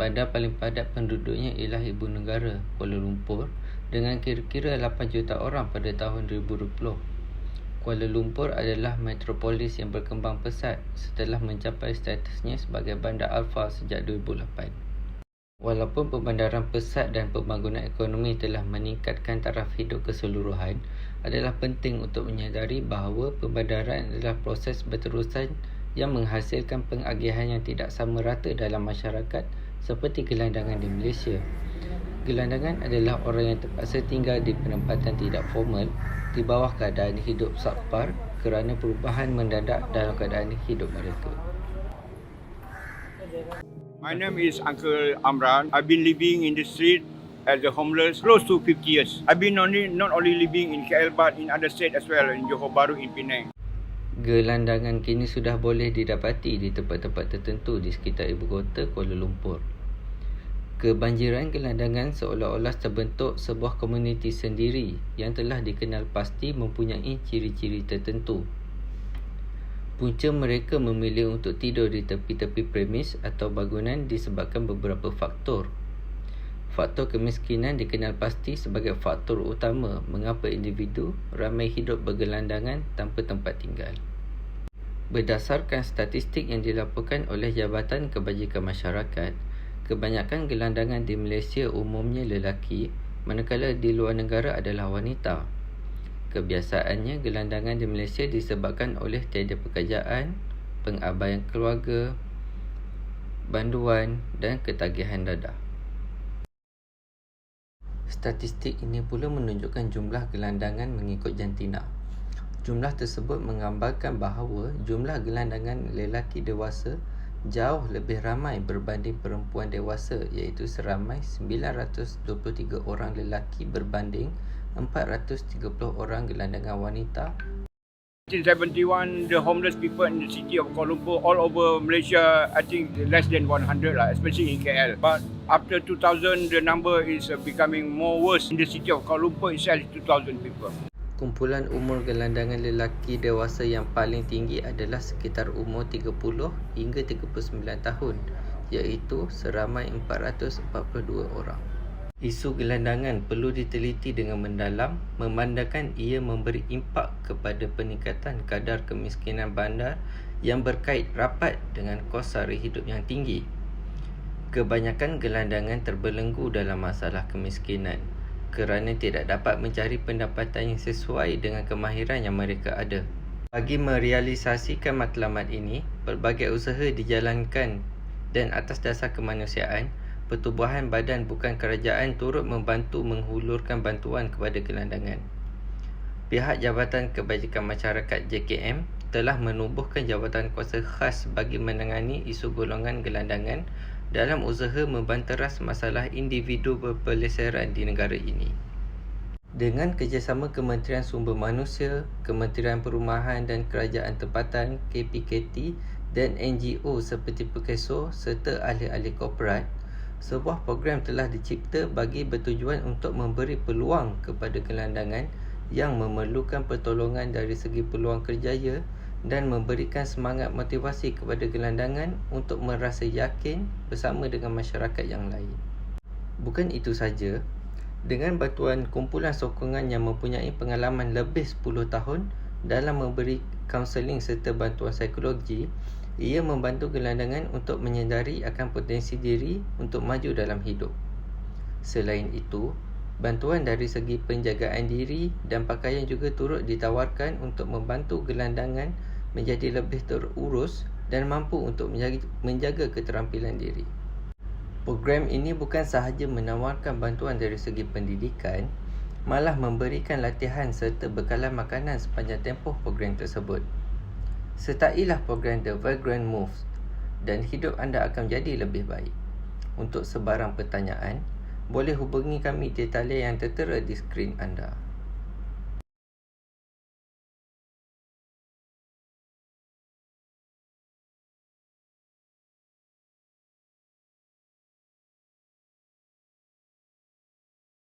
bandar paling padat penduduknya ialah ibu negara, Kuala Lumpur, dengan kira-kira 8 juta orang pada tahun 2020. Kuala Lumpur adalah metropolis yang berkembang pesat setelah mencapai statusnya sebagai bandar alfa sejak 2008. Walaupun pembandaran pesat dan pembangunan ekonomi telah meningkatkan taraf hidup keseluruhan, adalah penting untuk menyadari bahawa pembandaran adalah proses berterusan yang menghasilkan pengagihan yang tidak sama rata dalam masyarakat seperti gelandangan di Malaysia. Gelandangan adalah orang yang terpaksa tinggal di penempatan tidak formal di bawah keadaan hidup subpar kerana perubahan mendadak dalam keadaan hidup mereka. My name is Uncle Amran. I've been living in the street as a homeless close to 50 years. I've been not only living in KL but in other states as well, in Johor Bahru, in Penang. Gelandangan kini sudah boleh didapati di tempat-tempat tertentu di sekitar ibu kota Kuala Lumpur. Kebanjiran gelandangan seolah-olah terbentuk sebuah komuniti sendiri yang telah dikenal pasti mempunyai ciri-ciri tertentu. Punca mereka memilih untuk tidur di tepi-tepi premis atau bangunan disebabkan beberapa faktor. Faktor kemiskinan dikenal pasti sebagai faktor utama mengapa individu ramai hidup bergelandangan tanpa tempat tinggal. Berdasarkan statistik yang dilaporkan oleh Jabatan Kebajikan Masyarakat, kebanyakan gelandangan di Malaysia umumnya lelaki, manakala di luar negara adalah wanita. Kebiasaannya, gelandangan di Malaysia disebabkan oleh tiada pekerjaan, pengabaian keluarga, banduan dan ketagihan dadah. Statistik ini pula menunjukkan jumlah gelandangan mengikut jantina. Jumlah tersebut menggambarkan bahawa jumlah gelandangan lelaki dewasa jauh lebih ramai berbanding perempuan dewasa, iaitu seramai 923 orang lelaki berbanding 430 orang gelandangan wanita. 1971, the homeless people in the city of Kuala Lumpur, all over Malaysia, I think less than 100 lah, especially in KL. But after 2000, the number is becoming more worse. In the city of Kuala Lumpur itself, 2,000 people. Kumpulan umur gelandangan lelaki dewasa yang paling tinggi adalah sekitar umur 30 hingga 39 tahun, iaitu seramai 442 orang. Isu gelandangan perlu diteliti dengan mendalam, memandangkan ia memberi impak kepada peningkatan kadar kemiskinan bandar yang berkait rapat dengan kos sara hidup yang tinggi. Kebanyakan gelandangan terbelenggu dalam masalah kemiskinan kerana tidak dapat mencari pendapatan yang sesuai dengan kemahiran yang mereka ada. Bagi merealisasikan matlamat ini, pelbagai usaha dijalankan dan atas dasar kemanusiaan, Pertubuhan Badan Bukan Kerajaan turut membantu menghulurkan bantuan kepada gelandangan. Pihak Jabatan Kebajikan Masyarakat JKM telah menubuhkan jawatan kuasa khas bagi menangani isu golongan gelandangan dalam usaha membanteras masalah individu berpeleseran di negara ini. Dengan kerjasama Kementerian Sumber Manusia, Kementerian Perumahan dan Kerajaan Tempatan KPKT dan NGO seperti Perkeso serta ahli-ahli korporat, sebuah program telah dicipta bagi bertujuan untuk memberi peluang kepada gelandangan yang memerlukan pertolongan dari segi peluang kerjaya dan memberikan semangat motivasi kepada gelandangan untuk merasa yakin bersama dengan masyarakat yang lain. Bukan itu saja, dengan bantuan kumpulan sokongan yang mempunyai pengalaman lebih 10 tahun dalam memberi kaunseling serta bantuan psikologi, ia membantu gelandangan untuk menyedari akan potensi diri untuk maju dalam hidup. Selain itu, bantuan dari segi penjagaan diri dan pakaian juga turut ditawarkan untuk membantu gelandangan menjadi lebih terurus dan mampu untuk menjaga keterampilan diri. Program ini bukan sahaja menawarkan bantuan dari segi pendidikan, malah memberikan latihan serta bekalan makanan sepanjang tempoh program tersebut. Sertailah program The Vagrant Moves dan hidup anda akan jadi lebih baik. Untuk sebarang pertanyaan, boleh hubungi kami di talian yang tertera di skrin anda.